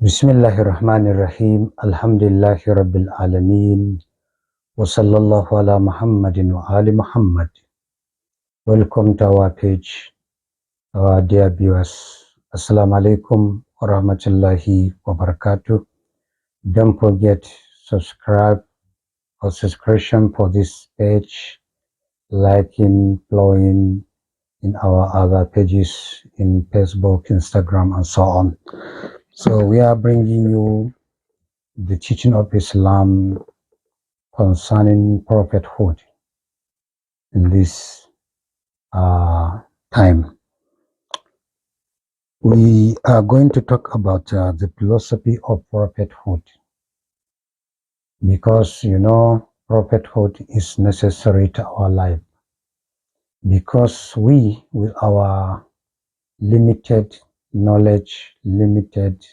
بسم الله الرحمن الرحيم الحمد لله رب العالمين وصلى الله على محمد وآل Muhammad. Welcome to our page, our dear viewers. Assalamu alaikum wa rahmatullahi wa barakatuh. Don't forget subscribe or subscription for this page, liking, following in our other pages in Facebook, Instagram, and so on. So we are bringing you the teaching of Islam concerning prophethood in this time. We are going to talk about the philosophy of prophethood because prophethood is necessary to our life because we, with our limited knowledge, limited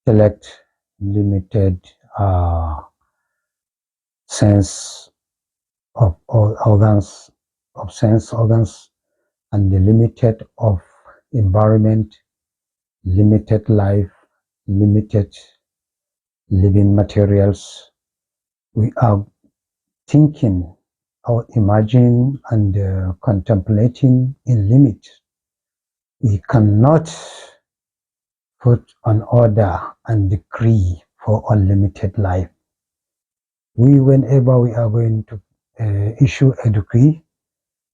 intellect, limited sense of organs, and the limited of environment, limited life, limited living materials. We are thinking or imagining and contemplating in limit. We cannot put an order and decree for unlimited life. Whenever we are going to issue a decree,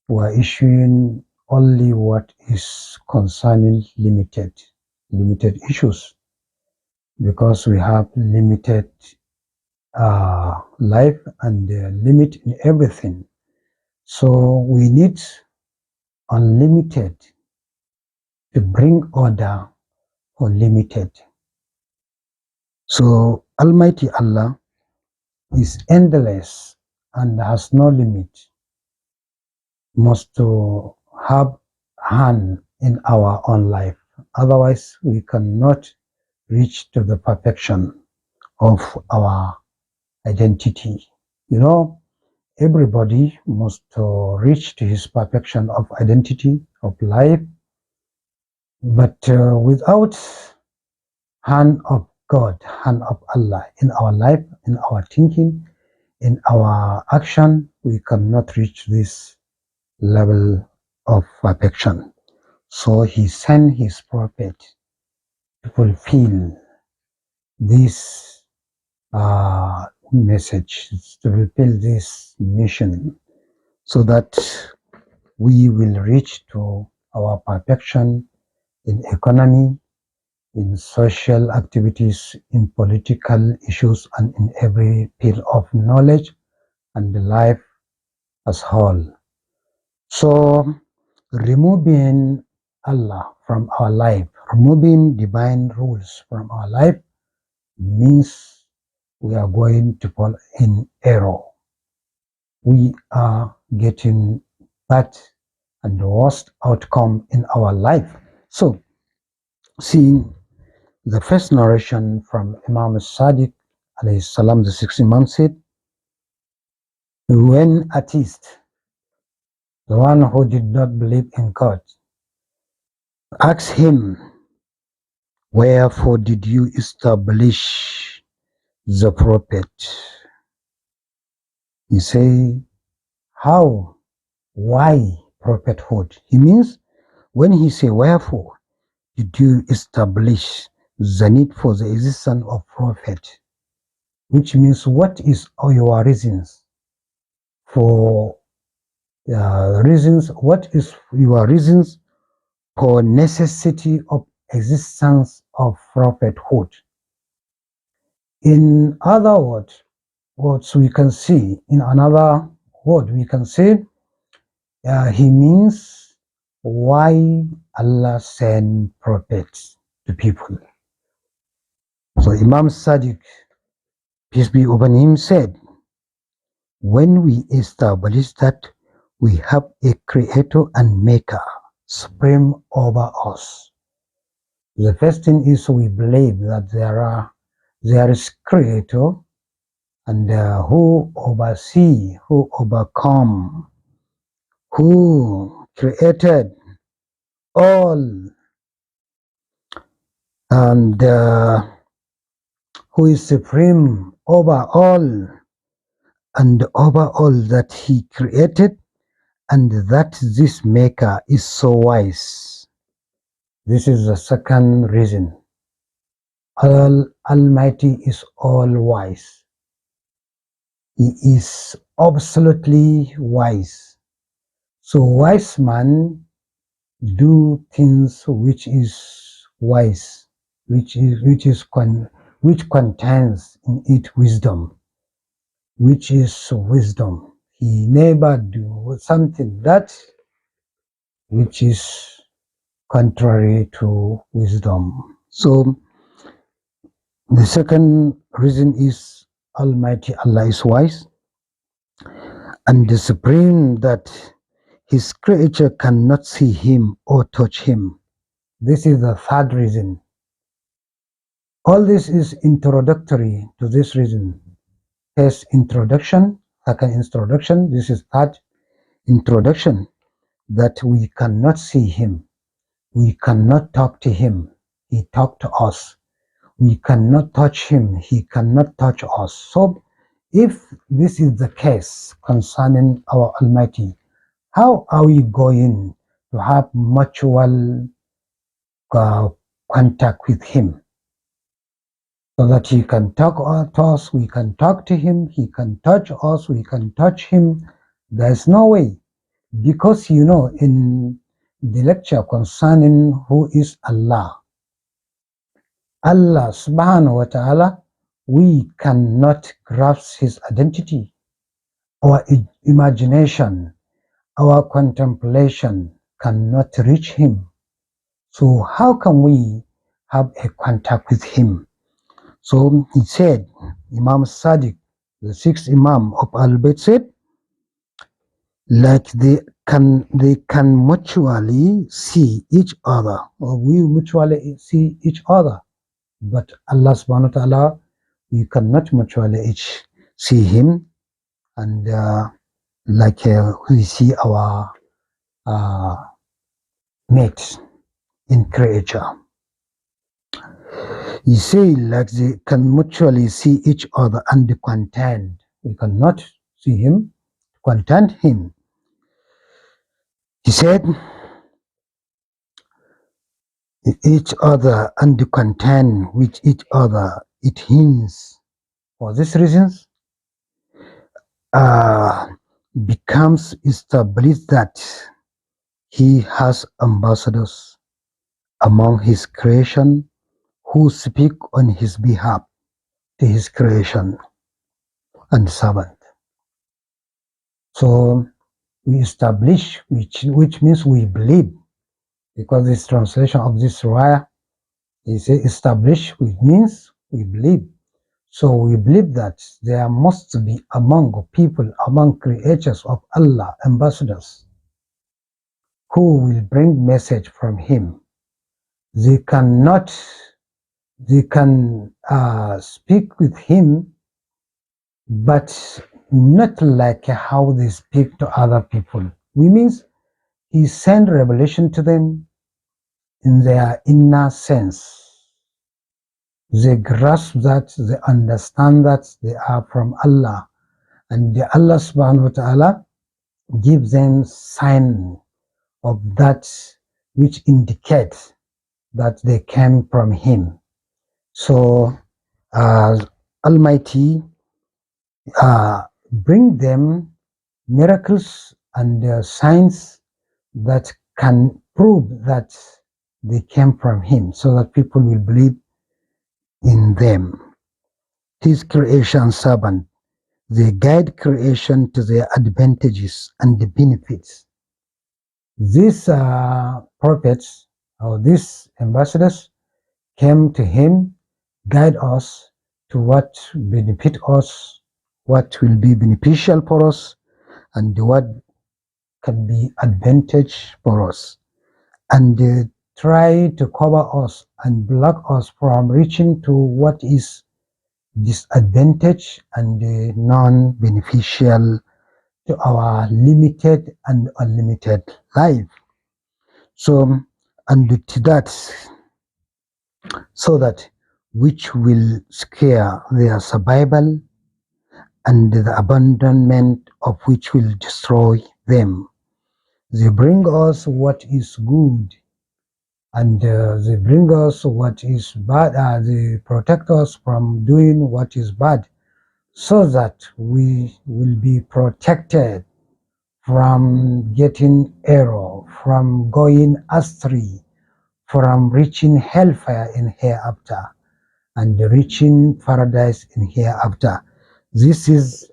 we are issuing only what is concerning limited issues, because we have limited life and limit in everything. So we need unlimited to bring order for limited. So Almighty Allah is endless and has no limit, must to have hand in our own life. Otherwise, we cannot reach to the perfection of our identity. Everybody must reach to his perfection of identity, of life, but without hand of God, hand of Allah in our life, in our thinking, in our action, we cannot reach this level of perfection. So he sent his prophet to fulfill this message, to fulfill this mission, so that we will reach to our perfection in economy, in social activities, in political issues, and in every field of knowledge and life as whole. So removing Allah from our life, removing divine rules from our life, means we are going to fall in error. We are getting bad and the worst outcome in our life. So, seeing the first narration from Imam Sadiq alayhi salam, the 6th Imam, said, when atheist, the one who did not believe in God, asked him, wherefore did you establish the prophet? He say, how? Why prophethood? He means, when he say, wherefore did you establish the need for the existence of prophet? Which means, what is your reasons for what is your reasons for necessity of existence of prophethood? In other words, we can see, in another word, we can say, he means, why Allah sent prophets to people. So Imam Sadiq, peace be upon him, said, when we establish that we have a creator and maker supreme over us, the first thing is we believe that there is creator and who oversee, who overcome, who created all, and who is supreme over all and over all that he created, and that this maker is so wise. This is the second reason. Almighty is all wise. He is absolutely wise. So wise man do things which is wise, which contains in it wisdom, which is wisdom. He never do something that which is contrary to wisdom. So the second reason is Almighty Allah is wise and the supreme that his creature cannot see him or touch him. This is the third reason. All this is introductory to this reason. First introduction, second introduction, this is third introduction, that we cannot see him. We cannot talk to him. He talked to us. We cannot touch him. He cannot touch us. So if this is the case concerning our Almighty, how are we going to have mutual contact with him? So that he can talk to us, we can talk to him, he can touch us, we can touch him. There's no way. Because in the lecture concerning who is Allah, Allah subhanahu wa ta'ala, we cannot grasp his identity. Our imagination, our contemplation cannot reach him. So how can we have a contact with him? So he said, Imam Sadiq, the sixth Imam of Al-Bayt said, like they can mutually see each other, or we mutually see each other. But Allah subhanahu wa ta'ala, we cannot mutually each see him, and we see our mates in creature. He say like they can mutually see each other and content. We cannot see him, content him. He said each other and contend with each other. It hints for these reasons becomes established that he has ambassadors among his creation who speak on his behalf to his creation and servant. So we establish, which means we believe, because this translation of this raya is establish, which means we believe. So we believe that there must be among people, among creatures of Allah, ambassadors who will bring message from him. They can speak with him, but not like how they speak to other people. We means he sent revelation to them in their inner sense. They grasp that, they understand that they are from Allah. And Allah subhanahu wa ta'ala gives them sign of that which indicates that they came from him. So Almighty bring them miracles and signs that can prove that they came from him, so that people will believe in them. His creation servant, they guide creation to their advantages and the benefits. These prophets or these ambassadors came to him, guide us to what benefit us, what will be beneficial for us, and what can be advantage for us, and try to cover us and block us from reaching to what is disadvantage and non-beneficial to our limited and unlimited life. So, and to that, so that which will scare their survival, and the abandonment of which will destroy them. They bring us what is good, and they bring us what is bad. They protect us from doing what is bad, so that we will be protected from getting error, from going astray, from reaching hellfire in hereafter, and reaching paradise in hereafter. This is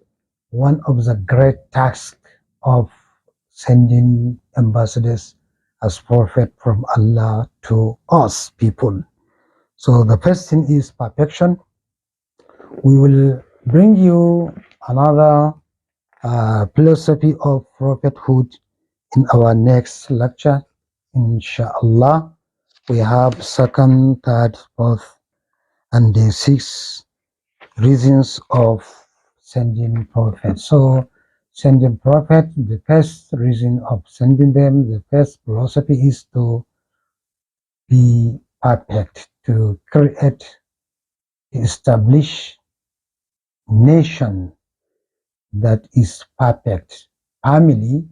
one of the great tasks of sending ambassadors as prophet from Allah to us people. So the first thing is perfection. We will bring you another philosophy of prophethood in our next lecture. Inshallah, we have second, third, fourth, and the sixth reasons of sending prophets. So, sending prophet, the first reason of sending them, the first philosophy is to be perfect, to create, establish nation that is perfect, family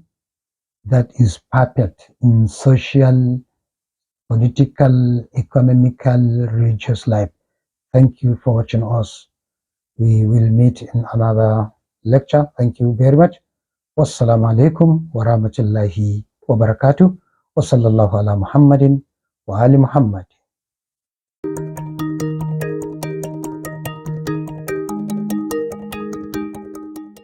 that is perfect in social, political, economical, religious life. Thank you for watching us. We will meet in another lecture. Thank you very much. Wassalamu alaikum wa rahmatullahi wa barakatuh. Wa sallallahu ala Muhammadin wa ali Muhammad.